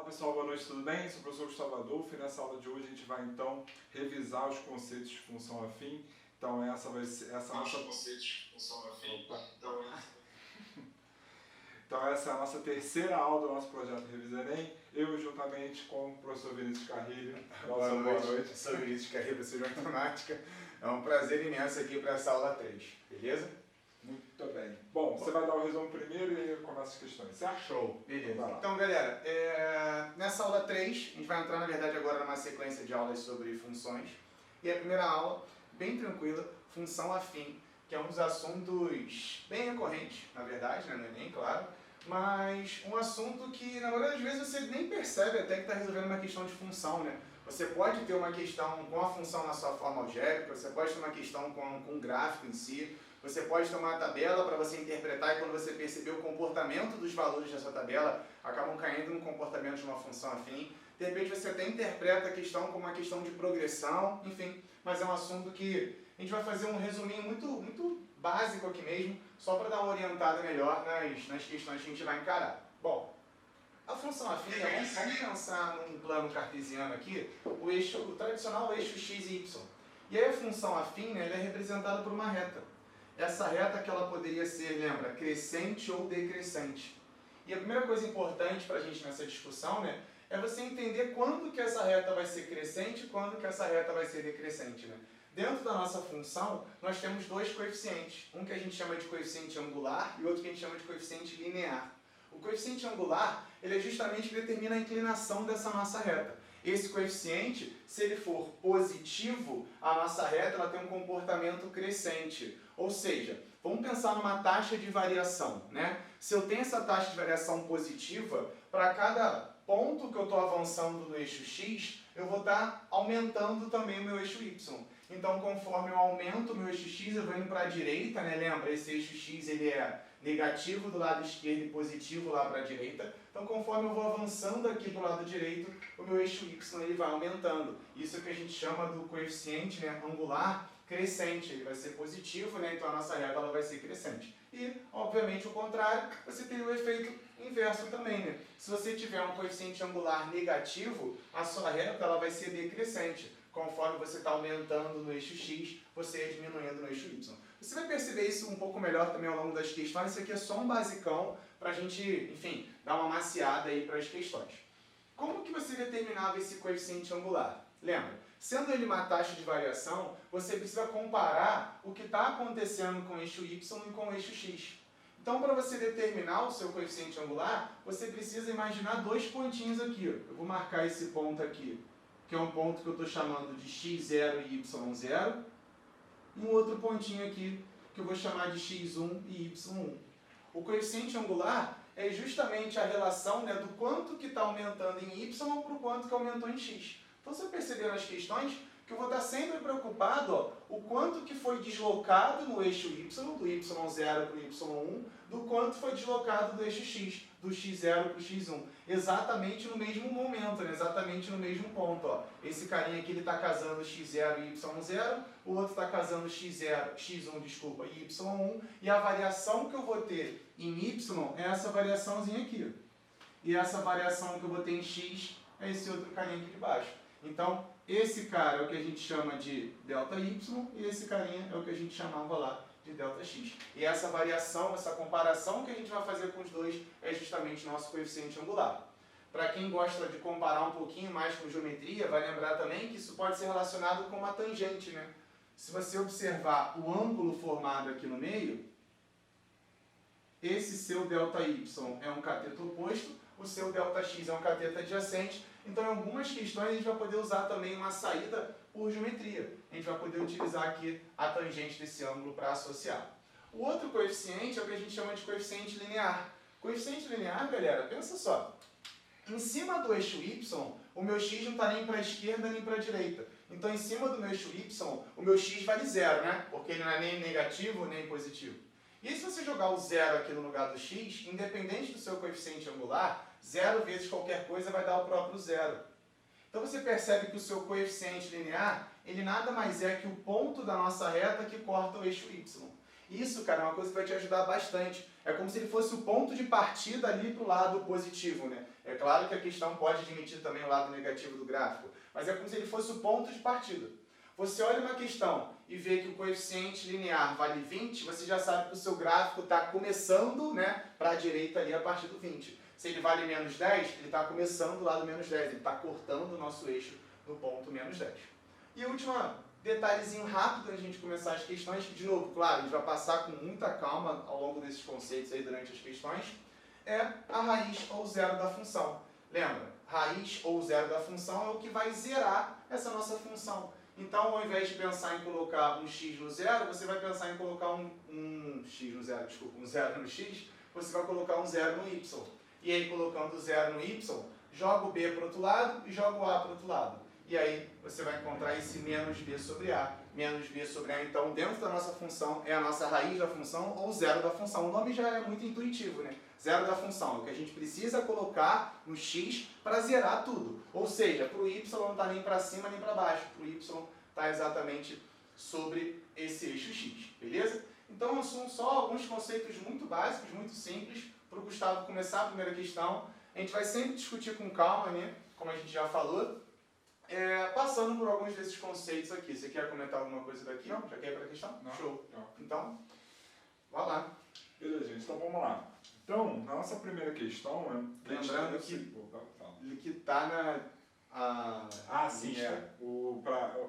pessoal, boa noite, tudo bem? Sou o professor Gustavo Adolfo e nessa aula de hoje a gente vai então revisar os conceitos de função afim. Então essa vai ser essa nossa conceitos de função afim. Então essa é a nossa terceira aula do nosso projeto Revisa Enem. Eu juntamente com o professor Vinícius Carrilho. Boa noite. Sou Vinícius Carrilho, professor de matemática. É um prazer imenso aqui para essa aula 3, beleza? Muito bem. Bom, você vai dar o resumo primeiro e eu começo as questões, certo? Show, beleza. Então, galera, nessa aula 3, a gente vai entrar, na verdade, agora numa sequência de aulas sobre funções. E a primeira aula, bem tranquila, função afim, que é um dos assuntos bem recorrentes, na verdade, né, no Enem, claro, mas um assunto que, na maioria das vezes, você nem percebe até que está resolvendo uma questão de função, né? Você pode ter uma questão com a função na sua forma algébrica, você pode ter uma questão com um gráfico em si, você pode ter uma tabela para você interpretar e quando você perceber o comportamento dos valores dessa tabela, acabam caindo no comportamento de uma função afim. De repente você até interpreta a questão como uma questão de progressão, enfim, mas é um assunto que a gente vai fazer um resuminho muito básico aqui mesmo, só para dar uma orientada melhor nas questões que a gente vai encarar. Bom, a função afim, vamos pensar num plano cartesiano aqui, o tradicional eixo x e y. E aí a função afim, né, ela é representada por uma reta. Essa reta que ela poderia ser, lembra, crescente ou decrescente. E a primeira coisa importante para a gente nessa discussão, né, é você entender quando que essa reta vai ser crescente e quando que essa reta vai ser decrescente, né? Dentro da nossa função, nós temos dois coeficientes. Um que a gente chama de coeficiente angular e outro que a gente chama de coeficiente linear. O coeficiente angular, ele é justamente o que determina a inclinação dessa nossa reta. Esse coeficiente, se ele for positivo, a nossa reta ela tem um comportamento crescente. Ou seja, vamos pensar numa taxa de variação, né? Se eu tenho essa taxa de variação positiva, para cada ponto que eu estou avançando no eixo x, eu vou estar aumentando também o meu eixo y. Então, conforme eu aumento o meu eixo x, eu vou indo para a direita, né? Lembra, esse eixo x ele é negativo do lado esquerdo e positivo lá para a direita. Então, conforme eu vou avançando aqui para o lado direito, o meu eixo y ele vai aumentando. Isso que a gente chama do coeficiente, né, angular crescente. Ele vai ser positivo, né? Então a nossa reta ela vai ser crescente. E, obviamente, o contrário, você tem o efeito inverso também, né? Se você tiver um coeficiente angular negativo, a sua reta ela vai ser decrescente. Conforme você está aumentando no eixo x, você é diminuindo no eixo y. Você vai perceber isso um pouco melhor também ao longo das questões. Isso aqui é só um basicão para a gente, enfim, dar uma maciada aí para as questões. Como que você determinava esse coeficiente angular? Lembra? Sendo ele uma taxa de variação, você precisa comparar o que está acontecendo com o eixo y e com o eixo x. Então, para você determinar o seu coeficiente angular, você precisa imaginar dois pontinhos aqui. Eu vou marcar esse ponto aqui, que é um ponto que eu estou chamando de x0 e y0. E um outro pontinho aqui, que eu vou chamar de x1 e y1. O coeficiente angular é justamente a relação, né, do quanto que está aumentando em y para o quanto que aumentou em x. Então, você percebeu nas questões que eu vou estar sempre preocupado, ó, o quanto que foi deslocado no eixo y, do y0 para o y1, do quanto foi deslocado do eixo x, do x0 para o x1. Exatamente no mesmo momento, né? Exatamente no mesmo ponto. Ó. Esse carinha aqui está casando x0 e y0, o outro está casando x1 e y1, e a variação que eu vou ter em y é essa variaçãozinha aqui. E essa variação que eu vou ter em x é esse outro carinha aqui de baixo. Então, esse cara é o que a gente chama de ΔY e esse carinha é o que a gente chamava lá de ΔX. E essa variação, essa comparação que a gente vai fazer com os dois é justamente nosso coeficiente angular. Para quem gosta de comparar um pouquinho mais com geometria, vai lembrar também que isso pode ser relacionado com uma tangente, né? Se você observar o ângulo formado aqui no meio, esse seu ΔY é um cateto oposto, o seu ΔX é um cateto adjacente. Então, em algumas questões, a gente vai poder usar também uma saída por geometria. A gente vai poder utilizar aqui a tangente desse ângulo para associar. O outro coeficiente é o que a gente chama de coeficiente linear. Coeficiente linear, galera, pensa só. Em cima do eixo y, o meu x não está nem para a esquerda nem para a direita. Então, em cima do meu eixo y, o meu x vale zero, né? Porque ele não é nem negativo nem positivo. E se você jogar o zero aqui no lugar do x, independente do seu coeficiente angular, 0 vezes qualquer coisa vai dar o próprio zero. Então você percebe que o seu coeficiente linear, ele nada mais é que o ponto da nossa reta que corta o eixo y. Isso, cara, é uma coisa que vai te ajudar bastante. É como se ele fosse o ponto de partida ali para o lado positivo, né? É claro que a questão pode admitir também o lado negativo do gráfico, mas é como se ele fosse o ponto de partida. Você olha uma questão e vê que o coeficiente linear vale 20, você já sabe que o seu gráfico está começando, né, para a direita ali a partir do 20. Se ele vale menos 10, ele está começando lá do menos 10, ele está cortando o nosso eixo no ponto menos 10. E último detalhezinho rápido antes de a gente começar as questões, que de novo, claro, a gente vai passar com muita calma ao longo desses conceitos aí durante as questões, é a raiz ou zero da função. Lembra? Raiz ou zero da função é o que vai zerar essa nossa função. Então, ao invés de pensar em colocar um x no zero, você vai pensar em colocar um zero no x, você vai colocar um zero no y. E aí, colocando o zero no y, joga o b para o outro lado e joga o a para o outro lado. E aí, você vai encontrar esse menos b sobre a. Menos b sobre a, então, dentro da nossa função, é a nossa raiz da função ou zero da função. O nome já é muito intuitivo, né? Zero da função, o que a gente precisa colocar no x para zerar tudo. Ou seja, para o y não está nem para cima nem para baixo, para o y está exatamente sobre esse eixo x, beleza? Então são só alguns conceitos muito básicos, muito simples, para o Gustavo começar a primeira questão. A gente vai sempre discutir com calma, né? Como a gente já falou, passando por alguns desses conceitos aqui. Você quer comentar alguma coisa daqui? Não? Já quer ir para a questão? Não. Show. Não. Então, vai lá. Beleza, gente. Então vamos lá. Então, na nossa primeira questão, lembrando que está na sim, lista.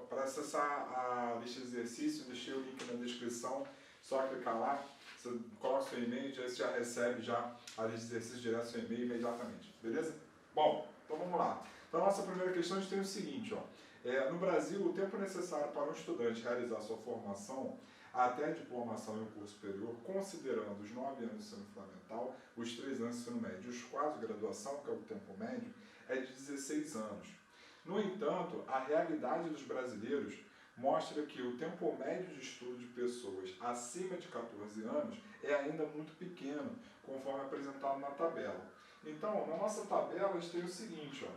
Para acessar a lista de exercícios, deixei o link na descrição, só clicar lá, você coloca o seu e-mail, você já recebe já a lista de exercícios direto no seu e-mail imediatamente, beleza? Bom, então vamos lá. Então, a nossa primeira questão a gente tem o seguinte, ó. No Brasil, o tempo necessário para um estudante realizar sua formação até a diplomação em um curso superior, considerando os 9 anos de ensino fundamental, os 3 anos de ensino médio e os 4 de graduação, que é o tempo médio, é de 16 anos. No entanto, a realidade dos brasileiros mostra que o tempo médio de estudo de pessoas acima de 14 anos é ainda muito pequeno, conforme apresentado na tabela. Então, na nossa tabela, a gente tem o seguinte, ó.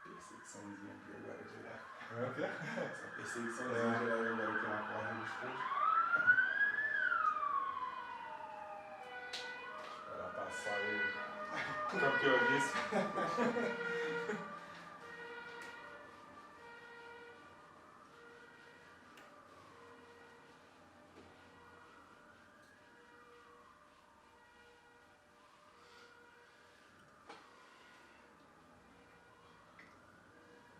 Perseguiçãozinha aqui agora de olhar. É o quê? Essa perseguiçãozinha de olhar agora aqui na porta do estúdio. Para passar o campeonismo.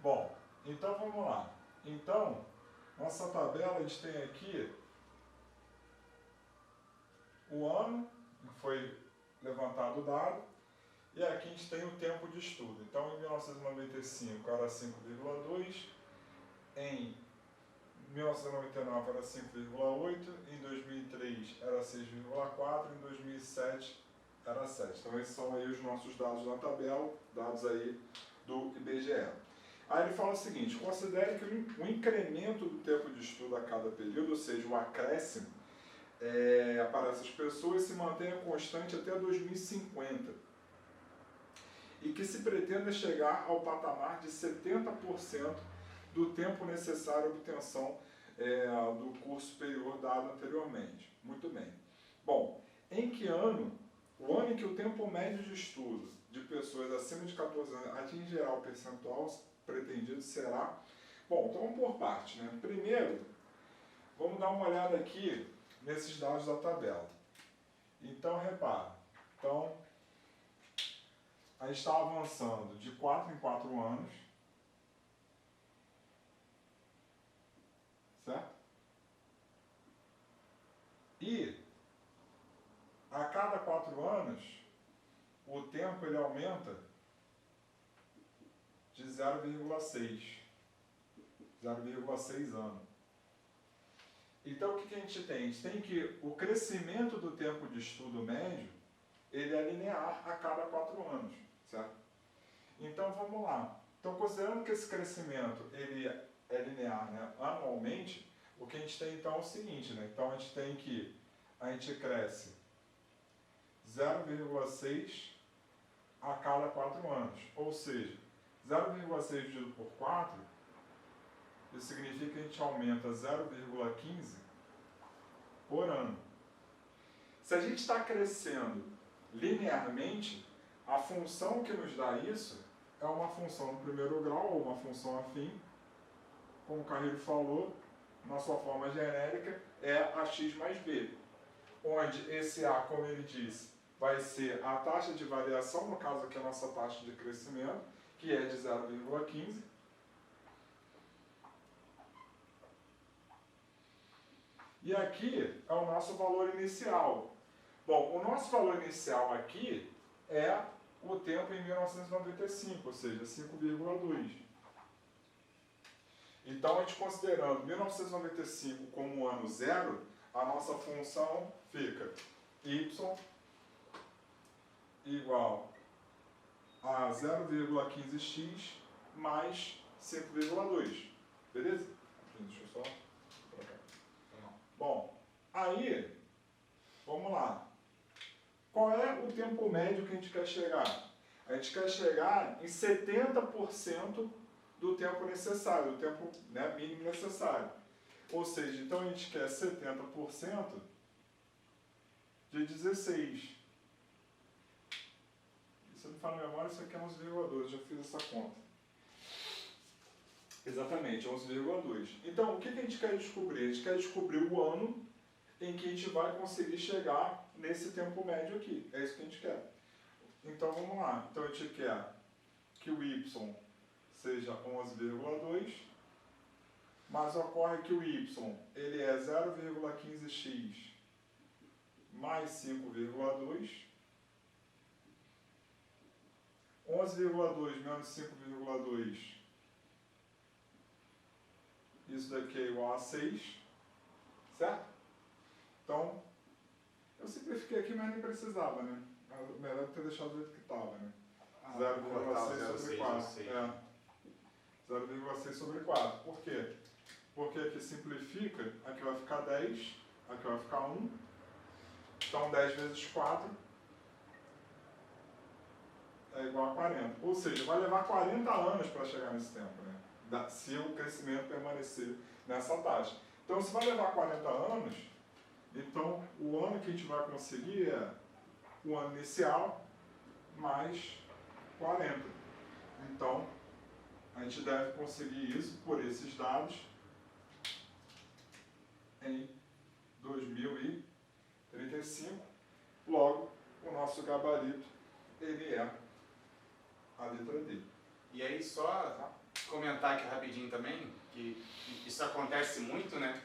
Bom, então vamos lá. Então, nossa tabela, a gente tem aqui o ano que foi levantado o dado, e aqui a gente tem o tempo de estudo. Então, em 1995 era 5,2, em 1999 era 5,8, em 2003 era 6,4, em 2007 era 7. Então, esses são aí os nossos dados na tabela, dados aí do IBGE. Aí ele fala o seguinte: considere que o incremento do tempo de estudo a cada período, ou seja, o acréscimo, para essas pessoas se mantenha constante até 2050 e que se pretenda chegar ao patamar de 70% do tempo necessário à obtenção do curso superior dado anteriormente. Muito bem. Bom, em que ano, o ano em que o tempo médio de estudo de pessoas acima de 14 anos atingirá o percentual pretendido será... Bom, então vamos por parte, né? Primeiro, vamos dar uma olhada aqui nesses dados da tabela. Então, repara. Então, a gente está avançando de 4 em 4 anos. Certo? E, a cada 4 anos, o tempo ele aumenta de 0,6 anos. Então, o que a gente tem? A gente tem que o crescimento do tempo de estudo médio, ele é linear a cada 4 anos, certo? Então, vamos lá. Então, considerando que esse crescimento ele é linear, né, anualmente, o que a gente tem, então, é o seguinte, né? Então, a gente tem que a gente cresce 0,6 a cada 4 anos, ou seja, 0,6 dividido por 4, isso significa que a gente aumenta 0,15 por ano. Se a gente está crescendo linearmente, a função que nos dá isso é uma função no primeiro grau, ou uma função afim, como o Carreiro falou, na sua forma genérica, é ax mais b, onde esse a, como ele disse, vai ser a taxa de variação, no caso aqui a nossa taxa de crescimento, que é de 0,15. E aqui é o nosso valor inicial. Bom, o nosso valor inicial aqui é o tempo em 1995, ou seja, 5,2. Então, a gente considerando 1995 como ano zero, a nossa função fica y igual a 0,15x mais 5,2. Beleza? Deixa eu só trocar. Bom, aí, vamos lá. Qual é o tempo médio que a gente quer chegar? A gente quer chegar em 70% do tempo necessário, do tempo, né, mínimo necessário. Ou seja, então a gente quer 70% de 16. Se eu não falo na memória, isso aqui é 11,2, já fiz essa conta. Exatamente, 11,2. Então, o que a gente quer descobrir? A gente quer descobrir o ano em que a gente vai conseguir chegar nesse tempo médio aqui. É isso que a gente quer. Então, vamos lá. Então, a gente quer que o y seja 11,2, mas ocorre que o y ele é 0,15x mais 5,2. 11,2 menos 5,2, isso daqui é igual a 6, certo? Então, eu simplifiquei aqui, mas nem precisava, né? Melhor ter deixado do jeito que estava, né? 0,6 sobre 4. 0,6 sobre 4. Por quê? Porque aqui simplifica, aqui vai ficar 10, aqui vai ficar 1. Então 10 vezes 4 é igual a 40. Ou seja, vai levar 40 anos para chegar nesse tempo, né? Se o crescimento permanecer nessa taxa. Então, se vai levar 40 anos, então o ano que a gente vai conseguir é o ano inicial mais 40. Então, a gente deve conseguir isso por esses dados em 2035. Logo, o nosso gabarito ele é a letra D. E aí, só comentar aqui rapidinho também, que isso acontece muito, né?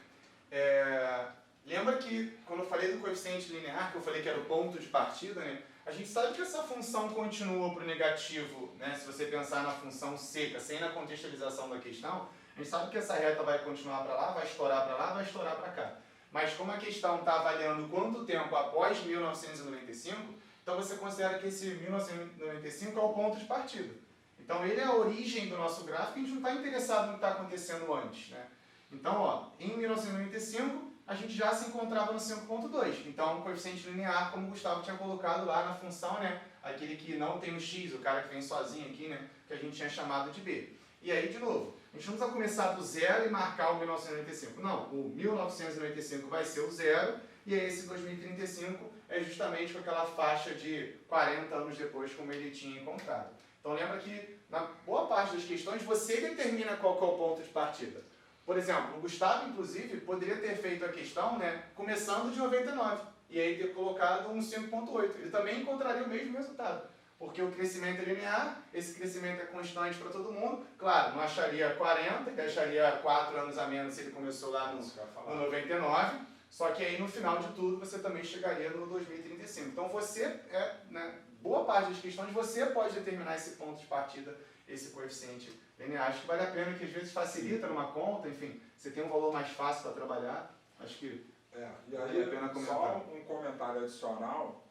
Lembra que quando eu falei do coeficiente linear, que eu falei que era o ponto de partida, né? A gente sabe que essa função continua para o negativo, né? Se você pensar na função seca, sem na contextualização da questão, a gente sabe que essa reta vai continuar para lá, vai estourar para lá, vai estourar para cá. Mas como a questão está avaliando quanto tempo após 1995, então você considera que esse 1995 é o ponto de partida. Então ele é a origem do nosso gráfico e a gente não está interessado no que está acontecendo antes, né? Então, ó, em 1995, a gente já se encontrava no 5.2. Então, o coeficiente linear, como o Gustavo tinha colocado lá na função, né? Aquele que não tem o x, o cara que vem sozinho aqui, né? Que a gente tinha chamado de b. E aí, de novo, a gente não precisa começar do zero e marcar o 1995. Não, o 1995 vai ser o zero e aí esse 2035 é justamente com aquela faixa de 40 anos depois, como ele tinha encontrado. Então, lembra que na boa parte das questões você determina qual que é o ponto de partida. Por exemplo, o Gustavo, inclusive, poderia ter feito a questão, né, começando de 99 e aí ter colocado um 5.8. Ele também encontraria o mesmo resultado, porque o crescimento é linear, esse crescimento é constante para todo mundo. Claro, não acharia 40, que acharia 4 anos a menos se ele começou lá no 99, só que aí no final de tudo você também chegaria no 2035. Então você, né, boa parte das questões, você pode determinar esse ponto de partida, esse coeficiente linear. Acho que vale a pena, que às vezes facilita numa conta, enfim, você tem um valor mais fácil para trabalhar, acho que e aí, vale a pena comentar. Só um comentário adicional,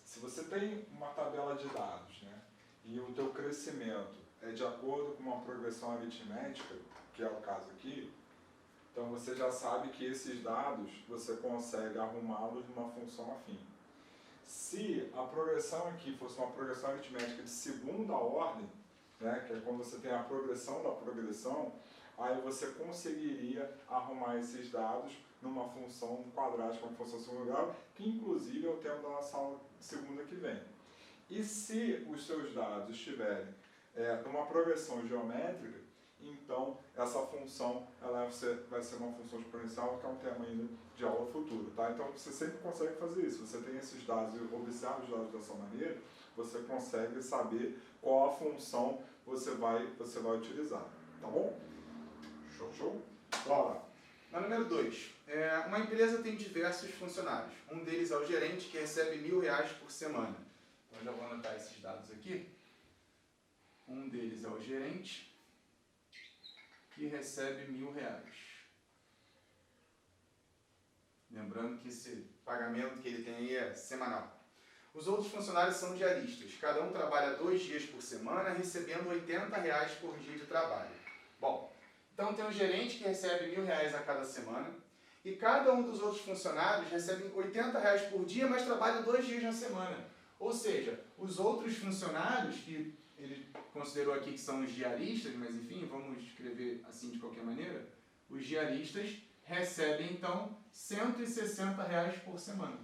se você tem uma tabela de dados, né, e o teu crescimento é de acordo com uma progressão aritmética, que é o caso aqui, então você já sabe que esses dados você consegue arrumá-los numa função afim. Se a progressão aqui fosse uma progressão aritmética de segunda ordem, né, que é quando você tem a progressão da progressão, aí você conseguiria arrumar esses dados numa função quadrática, uma função de segundo grau, que inclusive é o tema da nossa aula de segunda que vem. E se os seus dados estiverem numa progressão geométrica, então essa função ela vai ser uma função exponencial, que é um tema ainda de aula futura. Tá? Então você sempre consegue fazer isso. Você tem esses dados e observa os dados dessa maneira, você consegue saber qual a função você vai utilizar. Tá bom? Show? Bora! Na número 2, uma empresa tem diversos funcionários. Um deles é o gerente, que recebe R$1.000 por semana. Então, eu já vou anotar esses dados aqui. Um deles é o gerente, que recebe R$1.000. Lembrando que esse pagamento que ele tem aí é semanal. Os outros funcionários são diaristas. Cada um trabalha 2 dias por semana, recebendo R$80 por dia de trabalho. Bom, então tem um gerente que recebe R$1.000 a cada semana, e cada um dos outros funcionários recebe R$80 por dia, mas trabalha 2 dias na semana. Ou seja, os outros funcionários, que ele considerou aqui que são os diaristas, mas enfim, vamos escrever assim de qualquer maneira, os diaristas recebem então R$160 por semana.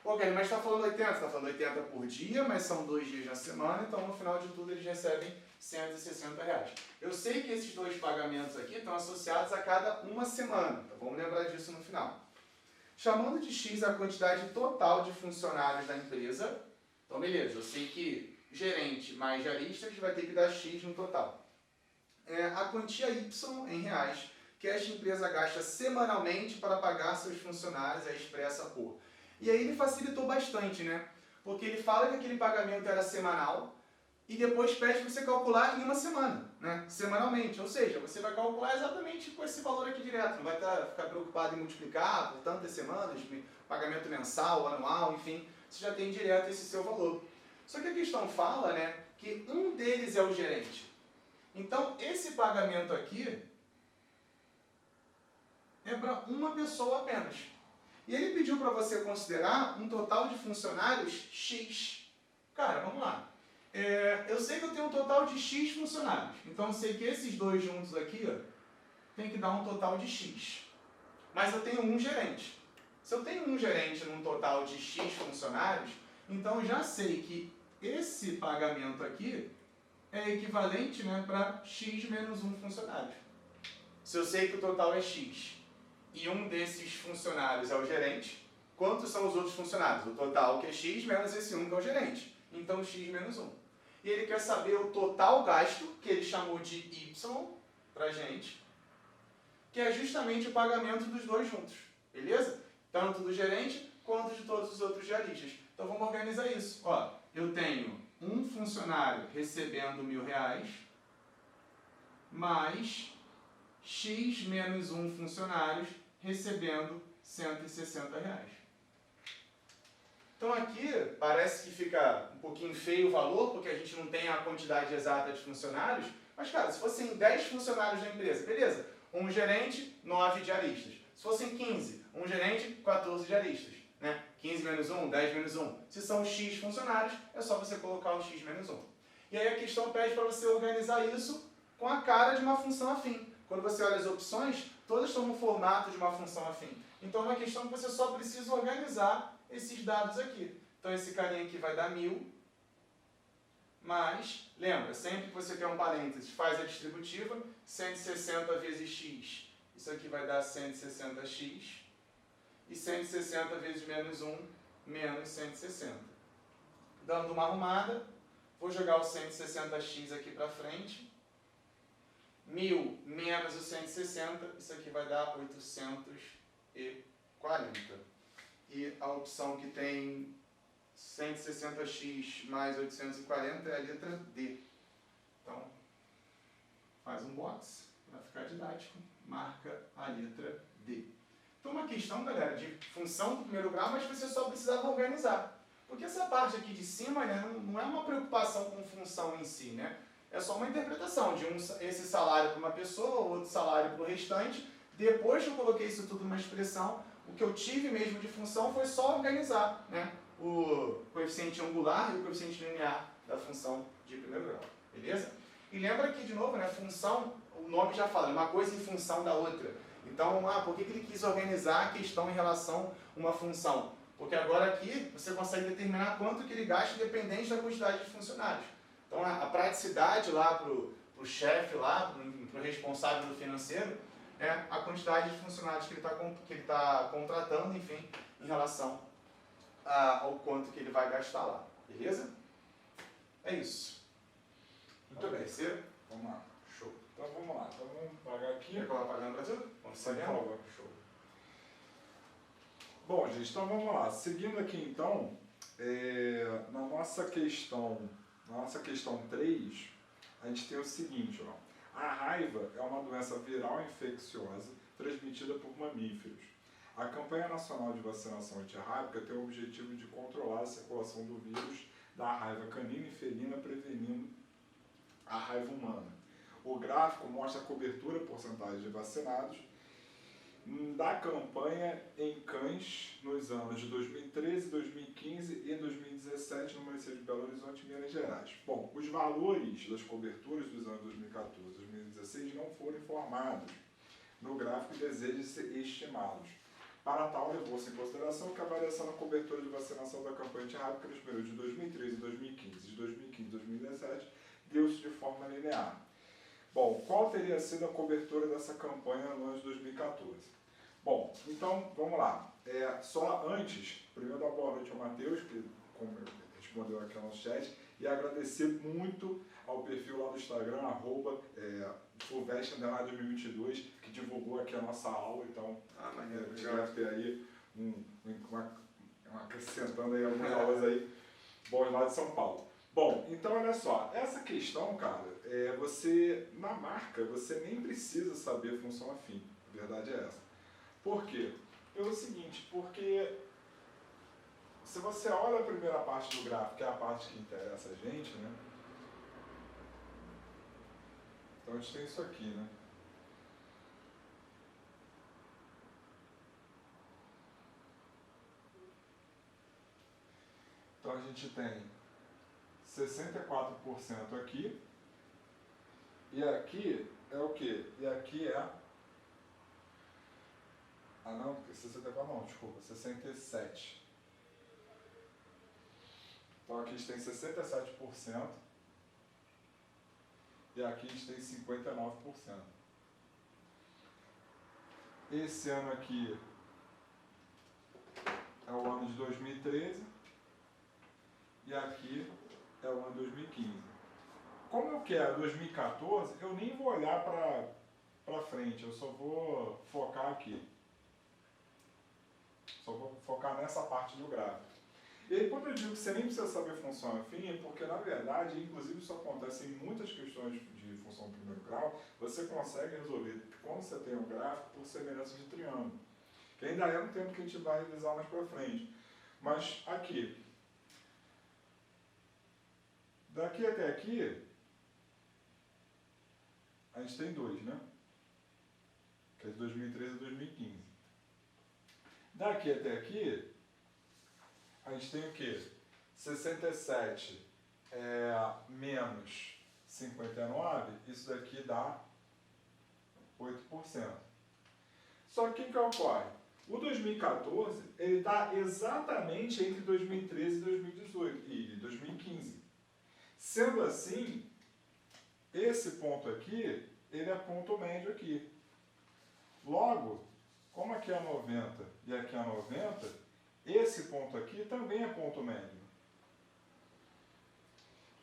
Ok, mas está falando 80, está falando 80 por dia, mas são 2 dias na semana, então no final de tudo eles recebem R$160. Eu sei que esses dois pagamentos aqui estão associados a cada uma semana, então vamos lembrar disso no final. Chamando de X a quantidade total de funcionários da empresa, então beleza, eu sei que gerente mais diaristas vai ter que dar X no total. A quantia Y em reais que esta empresa gasta semanalmente para pagar seus funcionários é expressa por. E aí ele facilitou bastante, né? Porque ele fala que aquele pagamento era semanal e depois pede para você calcular em uma semana, né? Semanalmente. Ou seja, você vai calcular exatamente com esse valor aqui direto. Não vai ficar preocupado em multiplicar por tantas semanas, pagamento mensal, anual, enfim. Você já tem direto esse seu valor. Só que a questão fala, né, que um deles é o gerente. Então, esse pagamento aqui é para uma pessoa apenas. E ele pediu para você considerar um total de funcionários X. Cara, vamos lá. Eu sei que eu tenho um total de X funcionários. Então, eu sei que esses dois juntos aqui tem que dar um total de X. Mas eu tenho um gerente. Se eu tenho um gerente num total de X funcionários, então eu já sei que esse pagamento aqui é equivalente, né, para X menos 1 funcionário. Se eu sei que o total é X e um desses funcionários é o gerente, quantos são os outros funcionários? O total que é X menos esse 1 que é o gerente. Então, X menos 1. E ele quer saber o total gasto, que ele chamou de Y para gente, que é justamente o pagamento dos dois juntos. Beleza? Tanto do gerente quanto de todos os outros diaristas. Então, vamos organizar isso. Ó, eu tenho um funcionário recebendo R$1.000, mais X menos 1 funcionários recebendo R$160. Então aqui parece que fica um pouquinho feio o valor, porque a gente não tem a quantidade exata de funcionários, mas cara, se fossem 10 funcionários da empresa, beleza, um gerente, 9 diaristas. Se fossem 15, um gerente, 14 diaristas. Né? 15 menos 1, 10 menos 1. Se são X funcionários, é só você colocar o X menos 1. E aí a questão pede para você organizar isso com a cara de uma função afim. Quando você olha as opções, todas estão no formato de uma função afim. Então é uma questão que você só precisa organizar esses dados aqui. Então esse carinha aqui vai dar 1.000, mas, lembra, sempre que você quer um parênteses, faz a distributiva, 160 vezes x, isso aqui vai dar 160x, e 160 vezes menos 1, menos 160. Dando uma arrumada, vou jogar o 160x aqui para frente, 1.000 menos o 160, isso aqui vai dar 840. E a opção que tem 160x mais 840 é a letra D. Então, faz um box para ficar didático, marca a letra D. Então, uma questão, galera, de função do primeiro grau, mas você só precisava organizar. Porque essa parte aqui de cima, né, não é uma preocupação com função em si, né? É só uma interpretação de esse salário para uma pessoa, outro salário para o restante. Depois que eu coloquei isso tudo numa expressão, o que eu tive mesmo de função foi só organizar, né, o coeficiente angular e o coeficiente linear da função de primeiro grau. beleza? E lembra que, de novo, né, função, o nome já fala, uma coisa em função da outra. Então, por que ele quis organizar a questão em relação a uma função? Porque agora aqui você consegue determinar quanto que ele gasta independente da quantidade de funcionários. Então, a praticidade lá para o chefe, lá, para o responsável do financeiro, é a quantidade de funcionários que ele tá contratando, enfim, em relação ao quanto que ele vai gastar lá. Beleza? É isso. Muito bem. Terceiro? Vamos lá. Show. Então vamos lá. Então vamos pagar aqui. Quer que eu vá pagando para tudo? Vamos Sem seguir? problema. Show. Bom, gente, então vamos lá. Seguindo aqui então, na nossa questão 3, a gente tem o seguinte, ó. A raiva é uma doença viral infecciosa transmitida por mamíferos. A campanha nacional de vacinação antirrábica tem o objetivo de controlar a circulação do vírus da raiva canina e felina, prevenindo a raiva humana. O gráfico mostra a cobertura porcentagem de vacinados da campanha em cães nos anos de 2013, 2015 e 2017 no município de Belo Horizonte, Minas Gerais. Bom, os valores das coberturas dos anos 2014 e 2016 não foram informados no gráfico e deseja-se estimá-los. Para tal, levou-se em consideração que a variação na cobertura de vacinação da campanha antirrábica nos períodos de 2013 e 2015 e de 2015 e 2017 deu-se de forma linear. Bom, qual teria sido a cobertura dessa campanha no ano de 2014? Bom, então vamos lá. Só antes, primeiro dar boa noite ao Matheus, que respondeu aqui no chat, e agradecer muito ao perfil lá do Instagram, @fulvestre_2022, que divulgou aqui a nossa aula. Então, a gente vai ter aí acrescentando aí algumas aulas aí bons lá de São Paulo. Bom, então olha só, essa questão, cara, você, na marca, você nem precisa saber a função afim, a verdade é essa. Por quê? Pelo seguinte, porque se você olha a primeira parte do gráfico, que é a parte que interessa a gente, né? Então a gente tem isso aqui, né? Então a gente tem 64% aqui, e aqui é o quê? E aqui é... Ah não, 64 não, desculpa, 67. Então aqui a gente tem 67% e aqui a gente tem 59%. Esse ano aqui é o ano de 2013 e aqui é o ano de 2015. Como eu quero 2014, eu nem vou olhar para frente, eu só vou focar aqui. Só vou focar nessa parte do gráfico. E aí, quando eu digo que você nem precisa saber função afim, é porque, na verdade, inclusive isso acontece em muitas questões de função primeiro grau, você consegue resolver quando você tem um gráfico por semelhança de triângulo. Que ainda é um tempo que a gente vai revisar mais para frente. Mas aqui, daqui até aqui, a gente tem 2, né? Que é de 2013 a 2015. Daqui até aqui, a gente tem o quê? 67 menos 59, isso daqui dá 8%. Só que o que ocorre? O 2014, ele está exatamente entre 2013 e 2018 e 2015. Sendo assim, esse ponto aqui, ele é ponto médio aqui. Logo, como aqui é 90 e aqui é 90, esse ponto aqui também é ponto médio.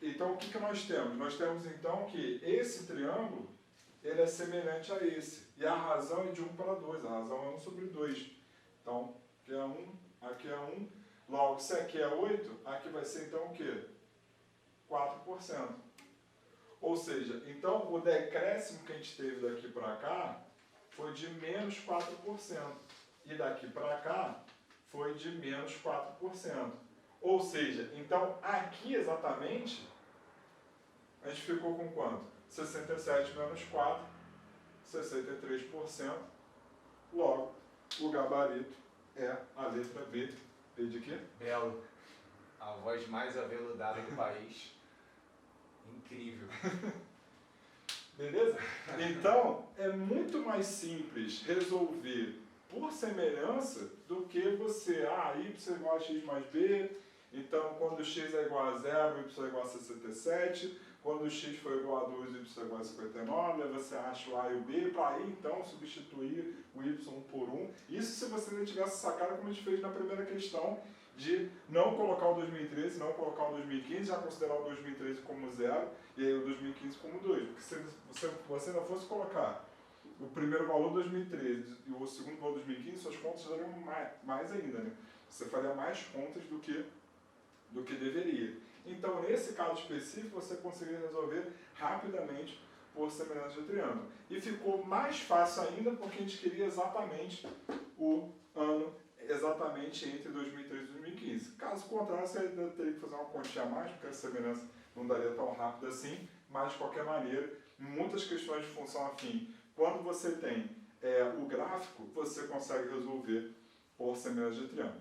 Então, o que nós temos? Nós temos, então, que esse triângulo, ele é semelhante a esse. E a razão é de 1 para 2. A razão é 1 sobre 2. Então, aqui é 1, aqui é 1. Logo, se aqui é 8, aqui vai ser, então, o quê? 4%. Ou seja, então, o decréscimo que a gente teve daqui para cá foi de menos 4%. E daqui para cá foi de menos 4%. Ou seja, então aqui exatamente a gente ficou com quanto? 67 menos 4, 63%. Logo, o gabarito é a letra B. B de quê? Belo. A voz mais aveludada do país. Incrível. Beleza? Então, é muito mais simples resolver por semelhança do que você, y é igual a x mais b, então quando x é igual a 0, y é igual a 67, quando x for igual a 2, y é igual a 59, aí você acha o a e o b, para aí então substituir o y por 1. Isso se você não tivesse sacado como a gente fez na primeira questão, de não colocar o 2013, não colocar o 2015, já considerar o 2013 como 0 e aí o 2015 como 2. Porque se você não fosse colocar o primeiro valor 2013 e o segundo valor 2015, suas contas dariam mais ainda, né? Você faria mais contas do que deveria. Então, nesse caso específico, você conseguiria resolver rapidamente por semelhança de triângulo. E ficou mais fácil ainda porque a gente queria exatamente o ano exatamente entre 2013 e 2015. Caso contrário, você ainda teria que fazer uma continha a mais, porque a semelhança não daria tão rápido assim, mas de qualquer maneira, muitas questões de função afim, quando você tem o gráfico, você consegue resolver por semelhança de triângulo.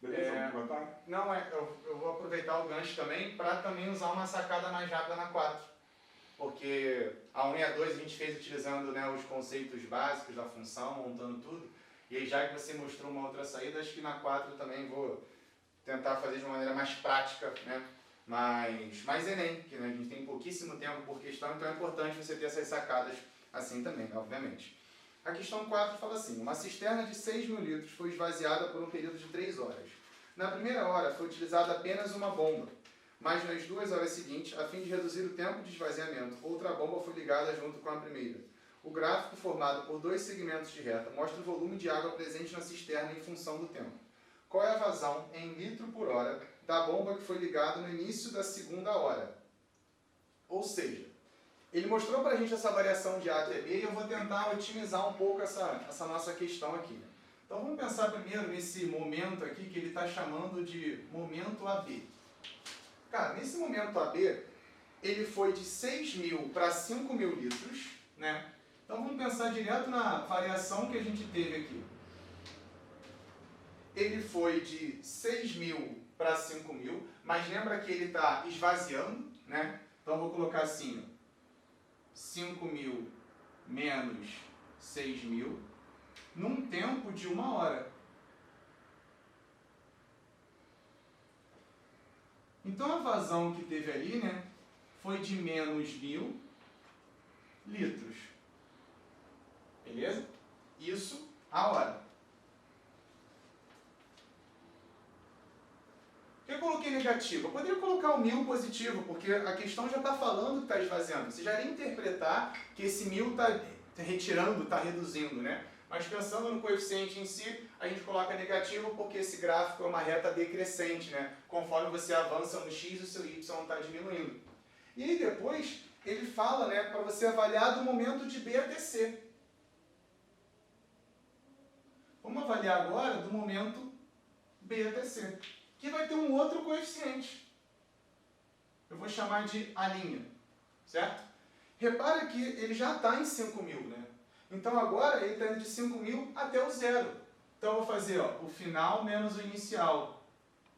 Beleza? Vamos comentar? Não, eu vou aproveitar o gancho também para também usar uma sacada mais rápida na 4. Porque a 1 e a 2 a gente fez utilizando, né, os conceitos básicos da função, montando tudo. E aí, já que você mostrou uma outra saída, acho que na 4 também vou tentar fazer de uma maneira mais prática, né? Mais Enem, que, né, a gente tem pouquíssimo tempo por questão, então é importante você ter essas sacadas assim também, obviamente. A questão 4 fala assim: uma cisterna de 6.000 litros foi esvaziada por um período de 3 horas. Na primeira hora foi utilizada apenas uma bomba, mas nas 2 horas seguintes, a fim de reduzir o tempo de esvaziamento, outra bomba foi ligada junto com a primeira. O gráfico, formado por 2 segmentos de reta, mostra o volume de água presente na cisterna em função do tempo. Qual é a vazão em litro por hora da bomba que foi ligada no início da segunda hora? Ou seja, ele mostrou para a gente essa variação de A até B e eu vou tentar otimizar um pouco essa nossa questão aqui. Então vamos pensar primeiro nesse momento aqui que ele está chamando de momento AB. Cara, nesse momento AB, ele foi de 6.000 para 5.000 litros, né? Então vamos pensar direto na variação que a gente teve aqui. Ele foi de 6.000 para 5.000, mas lembra que ele está esvaziando, né? Então vou colocar assim, 5.000 menos 6.000, num tempo de 1 hora. Então a vazão que teve ali, né, foi de menos 1.000 litros. Beleza? Isso a hora. Eu coloquei negativo. Eu poderia colocar o 1.000 positivo, porque a questão já está falando que está esvaziando. Você já iria interpretar que esse 1.000 está retirando, está reduzindo, né? Mas pensando no coeficiente em si, a gente coloca negativo porque esse gráfico é uma reta decrescente, né? Conforme você avança no x, o seu y está diminuindo. E aí depois ele fala, né, para você avaliar do momento de B até C. Vamos avaliar agora do momento B até C, que vai ter um outro coeficiente. Eu vou chamar de A', certo? Repara que ele já está em 5.000, né? Então agora ele está indo de 5.000 até o zero. Então eu vou fazer o final menos o inicial.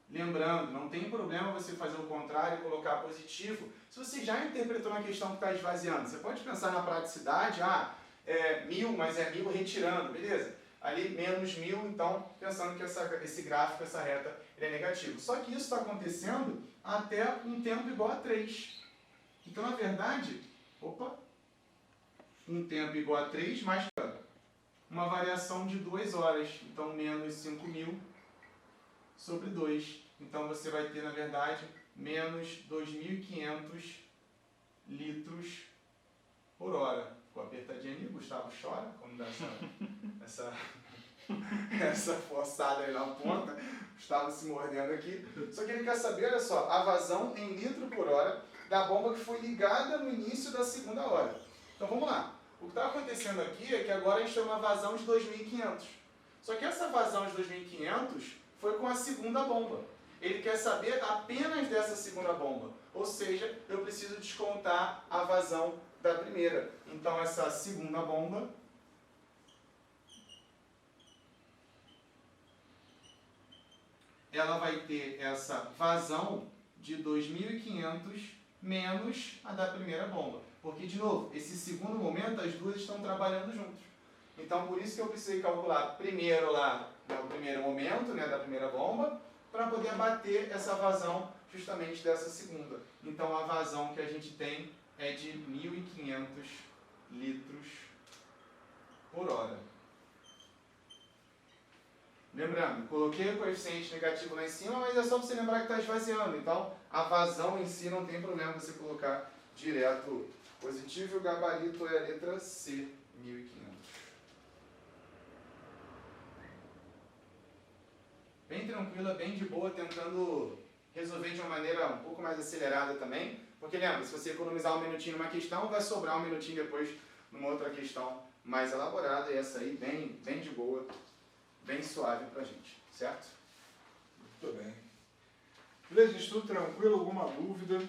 Lembrando, não tem problema você fazer o contrário e colocar positivo. Se você já interpretou na questão que está esvaziando, você pode pensar na praticidade, é 1.000, mas é 1.000 retirando, beleza? Ali menos 1.000, então pensando que esse gráfico, essa reta, ele é negativo. Só que isso está acontecendo até um tempo igual a 3. Então, na verdade, um tempo igual a 3 mais uma variação de 2 horas. Então, menos 5.000 sobre 2. Então, você vai ter, na verdade, menos 2.500 litros por hora. Ficou apertadinha ali, Gustavo chora quando dá essa forçada aí na ponta. Gustavo se mordendo aqui. Só que ele quer saber, olha só, a vazão em litro por hora da bomba que foi ligada no início da segunda hora. Então vamos lá. O que está acontecendo aqui é que agora a gente tem uma vazão de 2.500. Só que essa vazão de 2.500 foi com a segunda bomba. Ele quer saber apenas dessa segunda bomba. Ou seja, eu preciso descontar a vazão da primeira. Então essa segunda bomba ela vai ter essa vazão de 2.500 menos a da primeira bomba. Porque, de novo, esse segundo momento, as duas estão trabalhando juntos. Então, por isso que eu precisei calcular primeiro lá, né, o primeiro momento, né, da primeira bomba, para poder abater essa vazão justamente dessa segunda. Então, a vazão que a gente tem é de 1.500 litros por hora. Lembrando, coloquei o coeficiente negativo lá em cima, mas é só para você lembrar que está esvaziando. Então, a vazão em si não tem problema você colocar direto positivo e o gabarito é a letra C, 1.500. Bem tranquila, bem de boa, tentando resolver de uma maneira um pouco mais acelerada também. Porque lembra, se você economizar um minutinho numa questão, vai sobrar um minutinho depois numa outra questão mais elaborada. E essa aí bem de boa, bem suave pra gente, certo? Muito bem. Beleza, gente, tudo tranquilo? Alguma dúvida?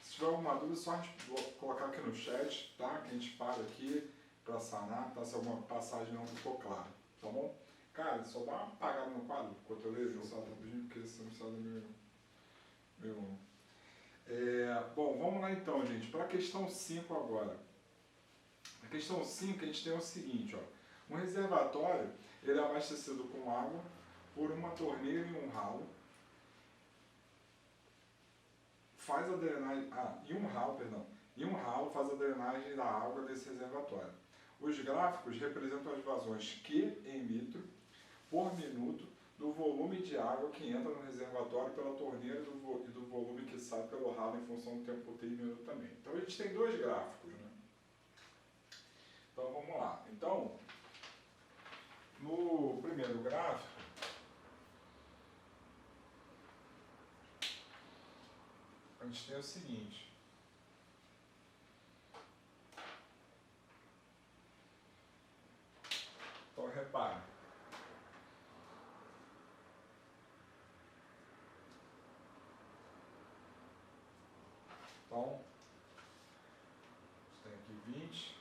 Se tiver alguma dúvida, só a gente colocar aqui no chat, tá? Que a gente para aqui para sanar, tá? Se alguma passagem não ficou clara, tá bom? Cara, só dá uma apagada no quadro enquanto eu leio, só rapidinho, porque senão precisa do meu... bom, vamos lá então, gente, para a questão 5 agora. A questão 5 a gente tem o seguinte, ó. Um reservatório, ele é abastecido com água por uma torneira e um ralo. Faz a drenagem, e um ralo faz a drenagem da água desse reservatório. Os gráficos representam as vazões Q em litro por minuto do volume de água que entra no reservatório pela torneira e do volume que sai pelo ralo em função do tempo T em minuto também. Então a gente tem dois gráficos, né? Então vamos lá. Então, no primeiro gráfico, a gente tem o seguinte. Então repare. Então, tem aqui 20.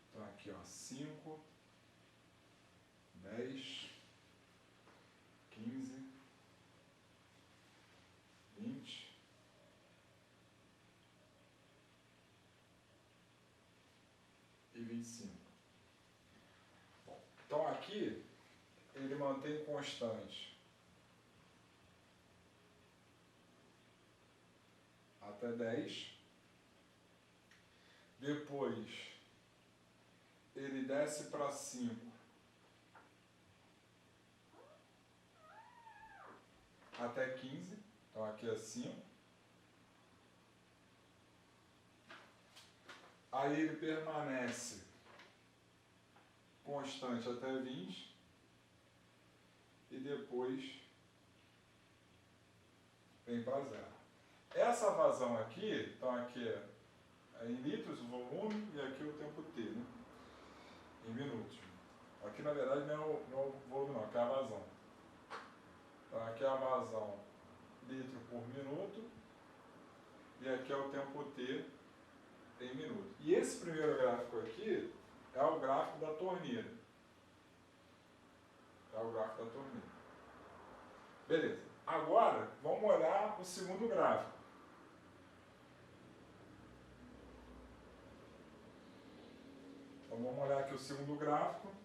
Então aqui, ó, 5, 10, 15, 20 e 25. Bom, então aqui ele mantém constante até 10. Depois ele desce para 5 até 15. Então aqui é 5. Aí ele permanece constante até 20. E depois vem para 0. Essa vazão aqui, então aqui é em litros o volume e aqui o tempo T, né? Em minutos. Aqui na verdade não é o volume não, aqui é a vazão. Então aqui é a vazão litro por minuto e aqui é o tempo T em minuto. E esse primeiro gráfico aqui é o gráfico da torneira. É o gráfico da torneira. Beleza. Agora, vamos olhar o segundo gráfico. Então, vamos olhar aqui o segundo gráfico,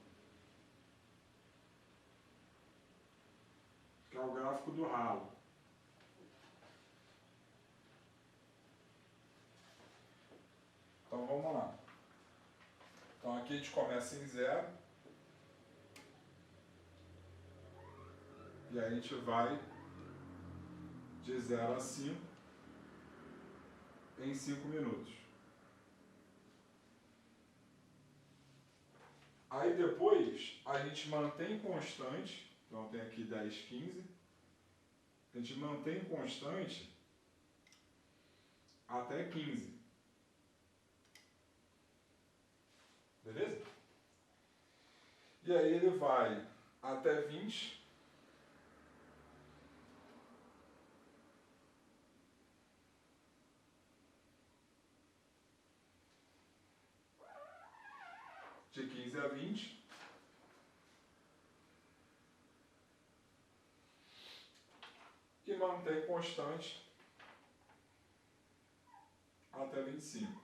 que é o gráfico do ralo. Então, vamos lá. Então, aqui a gente começa em 0. E aí a gente vai de 0 a 5 em 5 minutos. Aí depois a gente mantém constante, então tem aqui 10, 15. A gente mantém constante até 15. Beleza? E aí ele vai até 20. De 15 a 20. mantém constante até 25.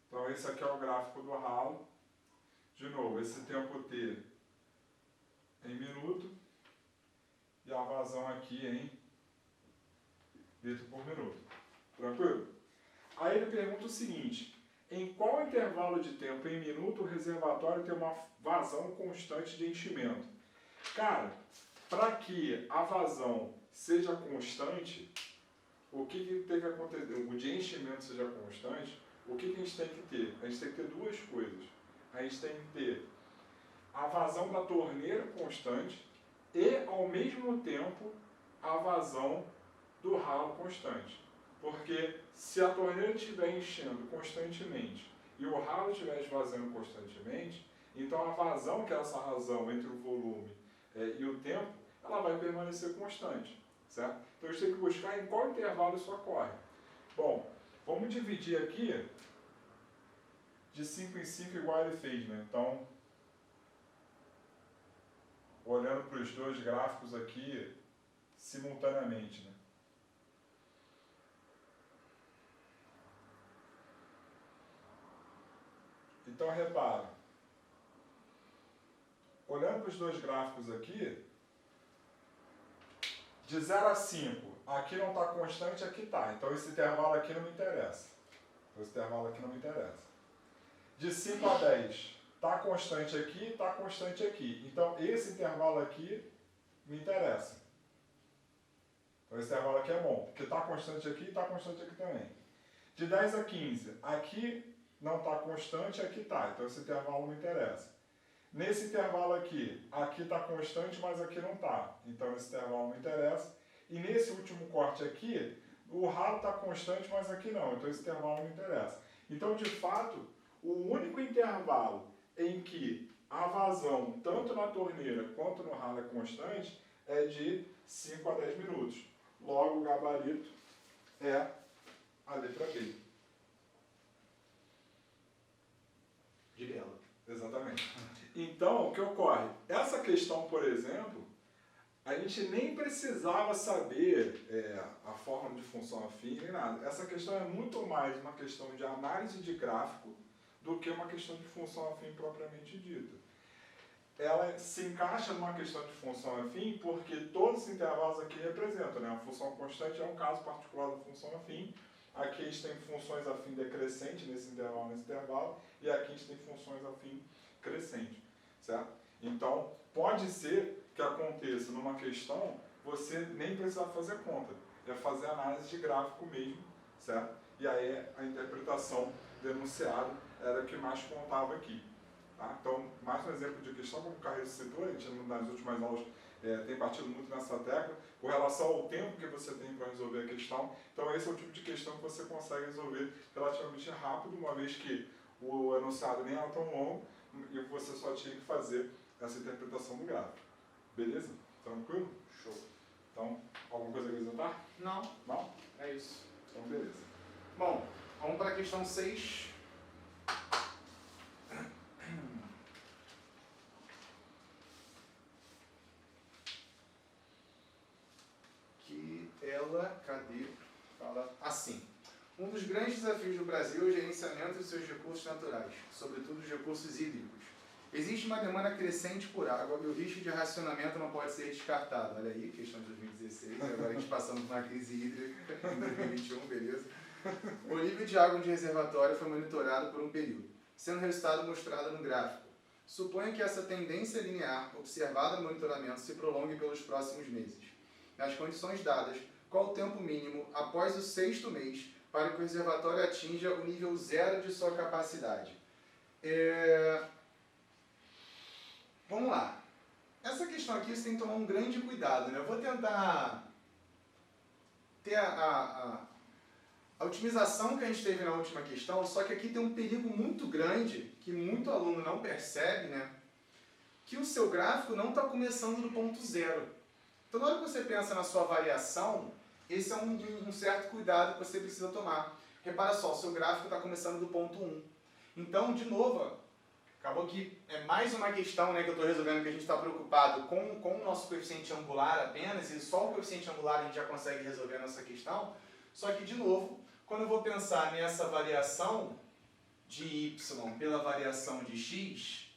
Então esse aqui é o gráfico do ralo. De novo, esse tempo T em minuto e a vazão aqui em litro por minuto. Tranquilo? Aí ele pergunta o seguinte: em qual intervalo de tempo em minuto o reservatório tem uma vazão constante de enchimento? Cara, para que a vazão seja constante, o que tem que acontecer? O de enchimento seja constante, o que a gente tem que ter? A gente tem que ter duas coisas. A gente tem que ter a vazão da torneira constante e, ao mesmo tempo, a vazão do ralo constante. Porque se a torneira estiver enchendo constantemente e o ralo estiver esvaziando constantemente, então a vazão, que é essa razão entre o volume e o tempo, ela vai permanecer constante, certo? Então a gente tem que buscar em qual intervalo isso ocorre. Bom, vamos dividir aqui de 5 em 5 igual ele fez, né? Então, olhando para os dois gráficos aqui simultaneamente, né? Então, repara, olhando para os dois gráficos aqui, de 0 a 5, aqui não está constante, aqui está. Então, esse intervalo aqui não me interessa. De 5 a 10, está constante aqui, está constante aqui. Então, esse intervalo aqui me interessa. Então, esse intervalo aqui é bom, porque está constante aqui e está constante aqui também. De 10 a 15, aqui não está constante, aqui está. Então, esse intervalo me interessa. Nesse intervalo aqui está constante, mas aqui não está. Então, esse intervalo me interessa. E nesse último corte aqui, o ralo está constante, mas aqui não. Então, esse intervalo me interessa. Então, de fato, o único intervalo em que a vazão, tanto na torneira quanto no ralo, é constante, é de 5 a 10 minutos. Logo, o gabarito é a letra B. De bela. Exatamente. Então, o que ocorre? Essa questão, por exemplo, a gente nem precisava saber a fórmula de função afim nem nada. Essa questão é muito mais uma questão de análise de gráfico do que uma questão de função afim propriamente dita. Ela se encaixa numa questão de função afim porque todos os intervalos aqui representam, né? A função constante é um caso particular da função afim. Aqui a gente tem funções afim decrescente nesse intervalo, e aqui a gente tem funções afim crescente, certo? Então, pode ser que aconteça numa questão, você nem precisar fazer conta, é fazer análise de gráfico mesmo, certo? E aí a interpretação do enunciado era o que mais contava aqui. Tá? Então, mais um exemplo de questão, como o Carreiro citou, a gente nas últimas aulas tem batido muito nessa tecla, com relação ao tempo que você tem para resolver a questão. Então, esse é o tipo de questão que você consegue resolver relativamente rápido, uma vez que o enunciado nem era tão longo e você só tinha que fazer essa interpretação do gráfico. Beleza? Tranquilo? Show. Então, alguma coisa a acrescentar? Não. Não? É isso. Então, beleza. Bom, vamos para a questão 6. Que ela, cadê? Fala assim. Um dos grandes desafios do Brasil é o gerenciamento dos seus recursos naturais, sobretudo os recursos hídricos. Existe uma demanda crescente por água e o risco de racionamento não pode ser descartado. Olha aí, questão de 2016, agora a gente passando por uma crise hídrica em 2021, beleza? O nível de água de reservatório foi monitorado por um período, sendo o resultado mostrado no gráfico. Suponha que essa tendência linear observada no monitoramento se prolongue pelos próximos meses. Nas condições dadas, qual o tempo mínimo após o 6º mês para que o reservatório atinja o nível 0 de sua capacidade? Vamos lá. Essa questão aqui você tem que tomar um grande cuidado, né? Eu vou tentar ter a otimização que a gente teve na última questão, só que aqui tem um perigo muito grande, que muito aluno não percebe, né? Que o seu gráfico não está começando do ponto 0. Então, na hora que você pensa na sua variação, esse é um certo cuidado que você precisa tomar. Repara só, o seu gráfico está começando do ponto 1. Então, de novo, Acabou que é mais uma questão, né, que eu estou resolvendo, que a gente está preocupado com o nosso coeficiente angular apenas, e só o coeficiente angular a gente já consegue resolver a nossa questão. Só que, de novo, quando eu vou pensar nessa variação de y pela variação de x,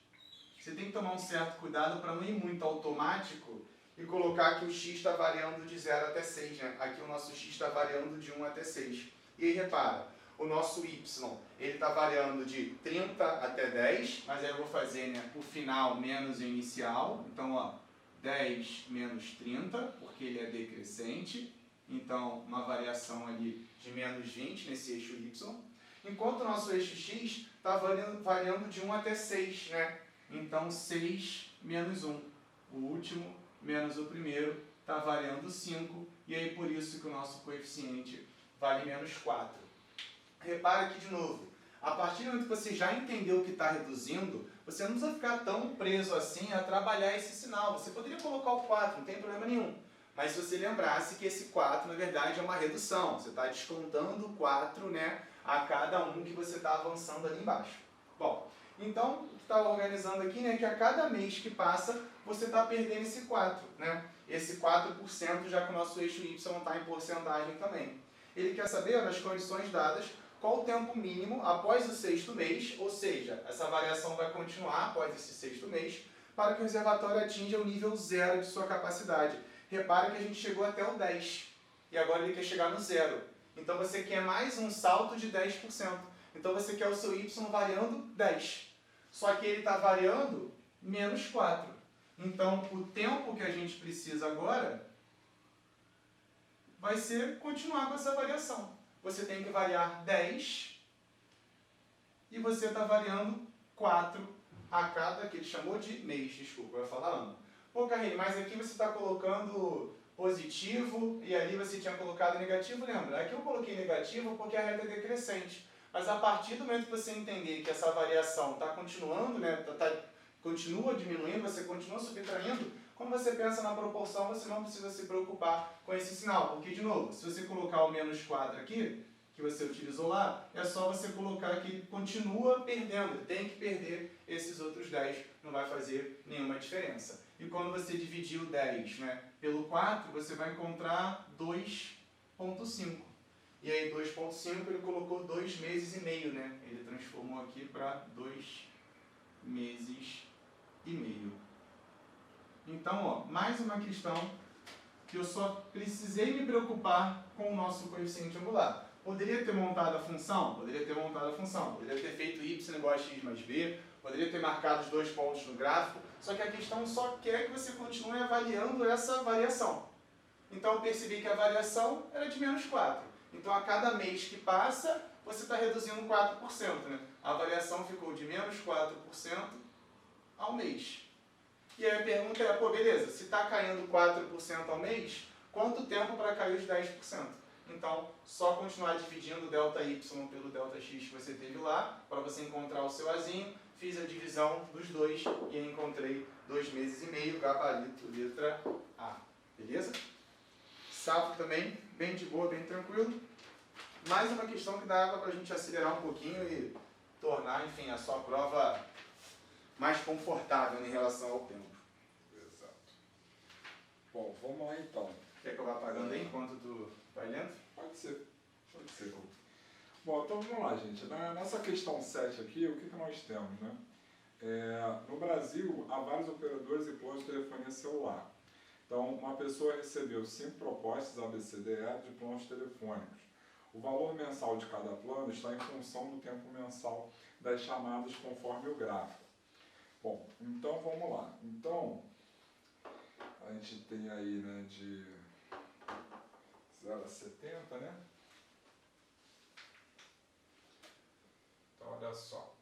você tem que tomar um certo cuidado para não ir muito automático e colocar que o x está variando de 0 até 6. Né? Aqui o nosso x está variando de 1 até 6. E aí, repara, o nosso y ele está variando de 30 até 10, mas aí eu vou fazer, né, o final menos o inicial. Então, ó, 10 menos 30, porque ele é decrescente. Então, uma variação ali de menos 20 nesse eixo y. Enquanto o nosso eixo x está variando de 1 até 6, né? Então, 6 menos 1. O último menos o primeiro está variando 5. E aí, por isso que o nosso coeficiente vale menos 4. Repara aqui de novo. A partir do momento que você já entendeu que está reduzindo, você não precisa ficar tão preso assim a trabalhar esse sinal. Você poderia colocar o 4, não tem problema nenhum. Mas se você lembrasse que esse 4, na verdade, é uma redução. Você está descontando 4, né, a cada um que você está avançando ali embaixo. Bom, então, o que estava organizando aqui, né, que a cada mês que passa, você está perdendo esse 4, né? Esse 4%, já que o nosso eixo y está em porcentagem também. Ele quer saber, nas condições dadas, qual o tempo mínimo após o 6º mês, ou seja, essa variação vai continuar após esse 6º mês, para que o reservatório atinja o nível 0 de sua capacidade. Repara que a gente chegou até o 10, e agora ele quer chegar no 0. Então você quer mais um salto de 10%. Então você quer o seu y variando 10. Só que ele está variando menos 4. Então o tempo que a gente precisa agora vai ser continuar com essa variação. Você tem que variar 10 e você está variando 4 a cada, que ele chamou de mês, desculpa, eu ia falar ano. Pô, Carrinho, mas aqui você está colocando positivo e ali você tinha colocado negativo, lembra? Aqui eu coloquei negativo porque a reta é decrescente. Mas a partir do momento que você entender que essa variação está continuando, né, continua diminuindo, você continua subtraindo, quando você pensa na proporção, você não precisa se preocupar com esse sinal. Porque, de novo, se você colocar o menos 4 aqui, que você utilizou lá, é só você colocar que ele continua perdendo, ele tem que perder esses outros 10, não vai fazer nenhuma diferença. E quando você dividir o 10, né, pelo 4, você vai encontrar 2,5. E aí 2,5 ele colocou 2 meses e meio, né? Ele transformou aqui para 2 meses e meio. Então, ó, mais uma questão que eu só precisei me preocupar com o nosso coeficiente angular. Poderia ter montado a função? Poderia ter montado a função. Poderia ter feito y igual a x mais b. Poderia ter marcado os 2 pontos no gráfico. Só que a questão só quer que você continue avaliando essa variação. Então eu percebi que a variação era de menos 4. Então a cada mês que passa, você está reduzindo 4%. Né? A variação ficou de menos 4% ao mês. E aí a pergunta é, pô, beleza, se está caindo 4% ao mês, quanto tempo para cair os 10%? Então, só continuar dividindo o ΔY pelo ΔX que você teve lá, para você encontrar o seu Azinho. Fiz a divisão dos dois e encontrei 2 meses e meio, gabarito, letra A. Beleza? Safo também, bem de boa, bem tranquilo. Mais uma questão que dava para a gente acelerar um pouquinho e tornar, enfim, a sua prova mais confortável em relação ao tempo. Exato. Bom, vamos lá então. Quer que eu vá apagando aí enquanto tu vai lendo? Pode ser. Pode ser. Bom, então vamos lá, gente. Nessa questão 7 aqui, o que nós temos, né? No Brasil, há vários operadores e planos de telefonia celular. Então, uma pessoa recebeu 5 propostas ABCDE de planos telefônicos. O valor mensal de cada plano está em função do tempo mensal das chamadas conforme o gráfico. Bom, então vamos lá. Então, a gente tem aí, né, de 0 a 70, né? Então, olha só.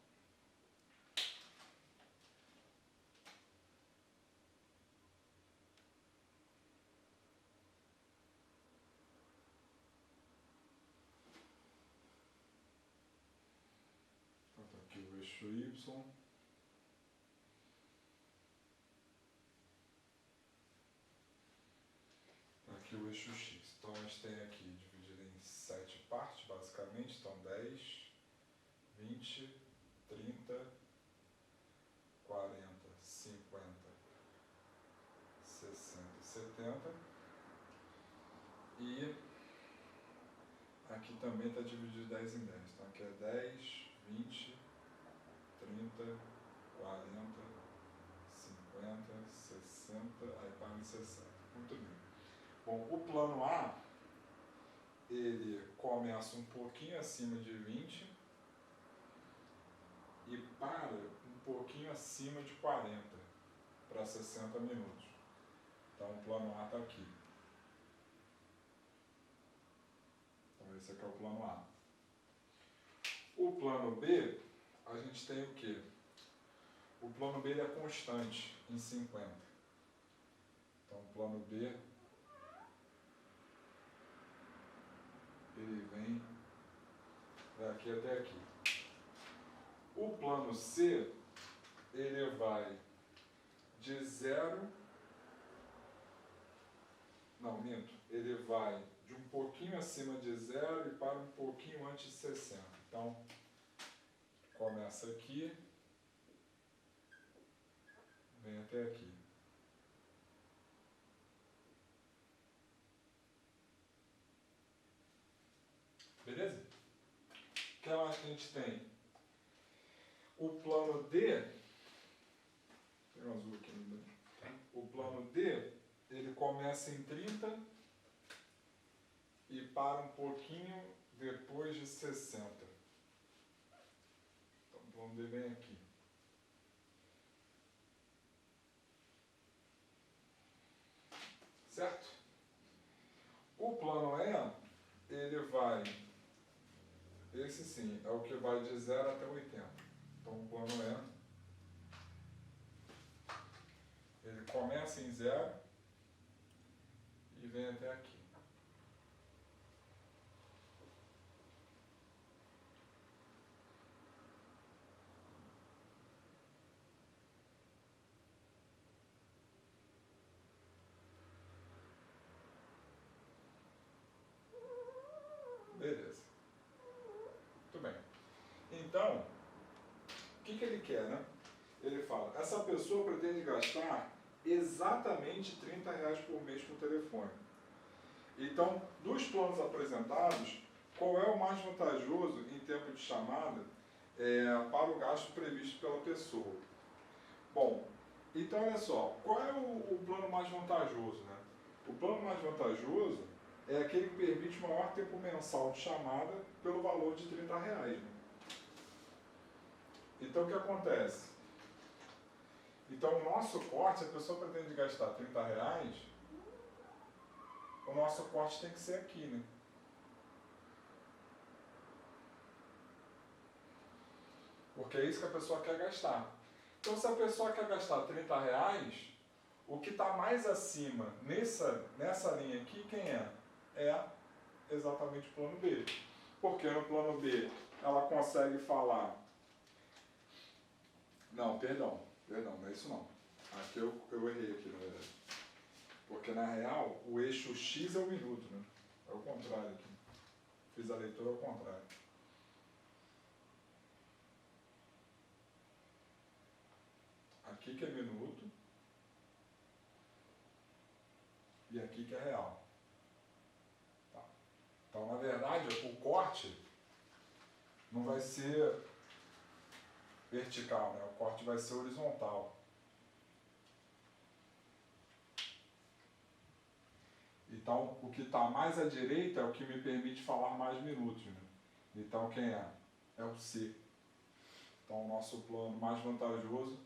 Então, tá aqui o eixo Y. Aqui o eixo X. Então a gente tem aqui dividido em 7 partes, basicamente. Então 10, 20, 30, 70. E aqui também está dividido 10 em 10. Então aqui é 10, 20, 30, 40, 50, 60, aí para em 60. Muito bem. Bom, o plano A, ele começa um pouquinho acima de 20 e para um pouquinho acima de 40 para 60 minutos. Então o plano A está aqui. Então esse aqui é o plano A. O plano B, a gente tem o quê? O plano B ele é constante em 50. Então o plano B ele vem daqui até aqui. O plano C ele vai de 0, não, minto, ele vai de um pouquinho acima de 0 e para um pouquinho antes de 60. Então, começa aqui, vem até aqui. Beleza? O que mais que a gente tem? O plano D, tem um azul aqui ainda. O plano D, ele começa em 30 e para um pouquinho depois de 60. Então o plano D vem aqui. Certo? O plano E, ele vai, esse sim, é o que vai de 0 até 80. Então o plano E, ele começa em 0 e vem até aqui. Beleza. Muito bem. Então, o que ele quer, né? Ele fala, essa pessoa pretende gastar exatamente R$30 por mês com o telefone. Então, dos planos apresentados, qual é o mais vantajoso em tempo de chamada para o gasto previsto pela pessoa? Bom, então olha só, qual é o plano mais vantajoso, né? O plano mais vantajoso é aquele que permite maior tempo mensal de chamada pelo valor de R$30. Né? Então o que acontece? Então o nosso corte, se a pessoa pretende gastar R$30, o nosso corte tem que ser aqui, né? Porque é isso que a pessoa quer gastar. Então se a pessoa quer gastar R$30, o que está mais acima nessa linha aqui, quem é? É exatamente o plano B. Porque no plano B ela consegue falar... Não, perdão, não é isso não. Aqui eu errei aqui, na verdade. Porque na real, o eixo X é o minuto, né? É o contrário aqui. Fiz a leitura ao contrário. Aqui que é minuto. E aqui que é real. Tá. Então, na verdade, o corte não vai ser vertical, né? O corte vai ser horizontal. Então, o que está mais à direita é o que me permite falar mais minutos. Né? Então, quem é? É o C. Então, o nosso plano mais vantajoso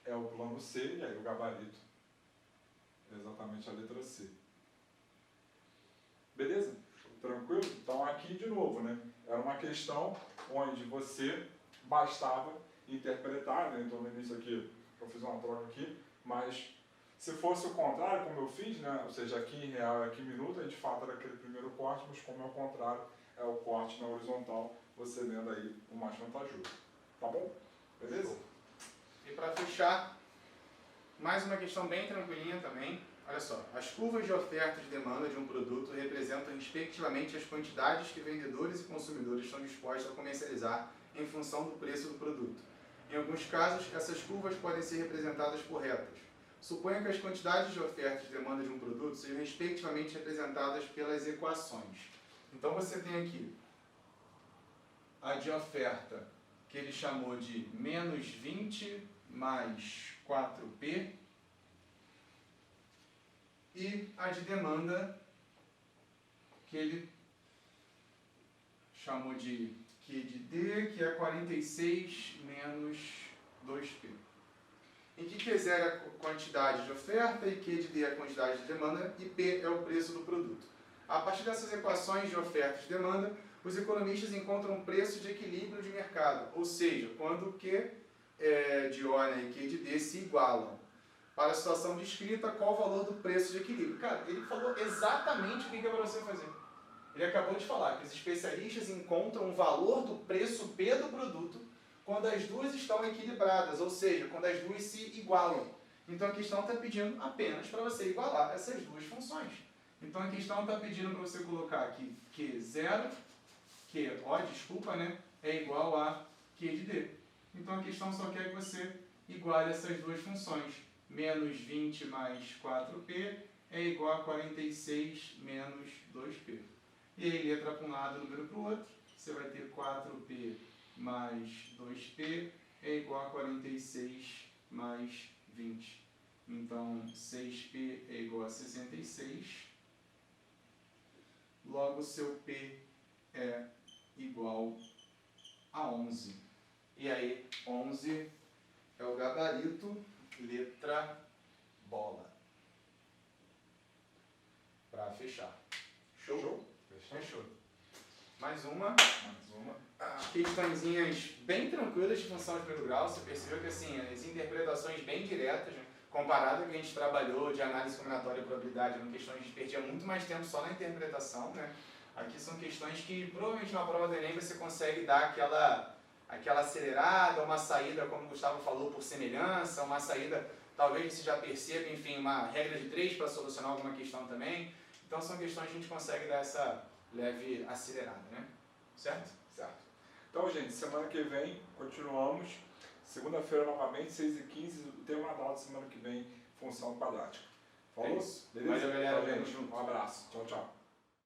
é o plano C, e aí o gabarito é exatamente a letra C. Beleza? Tranquilo? Então, aqui de novo, né? Era uma questão onde você bastava interpretar, né? Então, no início aqui, eu fiz uma troca aqui, mas... Se fosse o contrário, como eu fiz, né? Ou seja, aqui em real e aqui em minuto, de fato era aquele primeiro corte, mas como é o contrário, é o corte na horizontal, você vendo aí o mais vantajoso. Tá bom? Beleza? E para fechar, mais uma questão bem tranquilinha também. Olha só, as curvas de oferta e de demanda de um produto representam respectivamente as quantidades que vendedores e consumidores estão dispostos a comercializar em função do preço do produto. Em alguns casos, essas curvas podem ser representadas por retas. Suponha que as quantidades de oferta e de demanda de um produto sejam respectivamente representadas pelas equações. Então você tem aqui a de oferta, que ele chamou de menos 20 mais 4P, e a de demanda, que ele chamou de Q de D, que é 46 menos 2P. Em que Q0 é a quantidade de oferta e Q de D é a quantidade de demanda e P é o preço do produto. A partir dessas equações de oferta e de demanda, os economistas encontram um preço de equilíbrio de mercado, ou seja, quando Q de O e Q de D se igualam. Para a situação descrita, qual o valor do preço de equilíbrio? Cara, ele falou exatamente o que é para você fazer. Ele acabou de falar que os especialistas encontram o valor do preço P do produto quando as duas estão equilibradas, ou seja, quando as duas se igualam. Então a questão está pedindo apenas para você igualar essas duas funções. Então a questão está pedindo para você colocar aqui Q0, é igual a Q de D. Então a questão só quer que você iguale essas duas funções. Menos 20 mais 4P é igual a 46 menos 2P. E aí letra para um lado, número para o outro. Você vai ter 4P mais 2P é igual a 46 mais 20. Então 6P é igual a 66. Logo seu P é igual a 11. E aí 11 é o gabarito, letra bola. Para fechar. Show? Fechou. Mais uma. Questõezinhas bem tranquilas de função de primeiro grau. Você percebeu que assim, as interpretações bem diretas, né? Comparado ao que a gente trabalhou de análise combinatória e probabilidade, eram questões que a gente perdia muito mais tempo só na interpretação, né? Aqui são questões que provavelmente na prova do Enem você consegue dar aquela acelerada, uma saída, como o Gustavo falou, por semelhança, uma saída, talvez você já perceba, enfim, uma regra de 3 para solucionar alguma questão também. Então são questões que a gente consegue dar essa leve acelerada, né? Certo? Certo. Então, gente, semana que vem continuamos. Segunda-feira novamente, 6h15, o tema da aula de semana que vem, função quadrática. Falou? É isso. Beleza, galera? Tchau, gente. Um abraço. Tchau, tchau.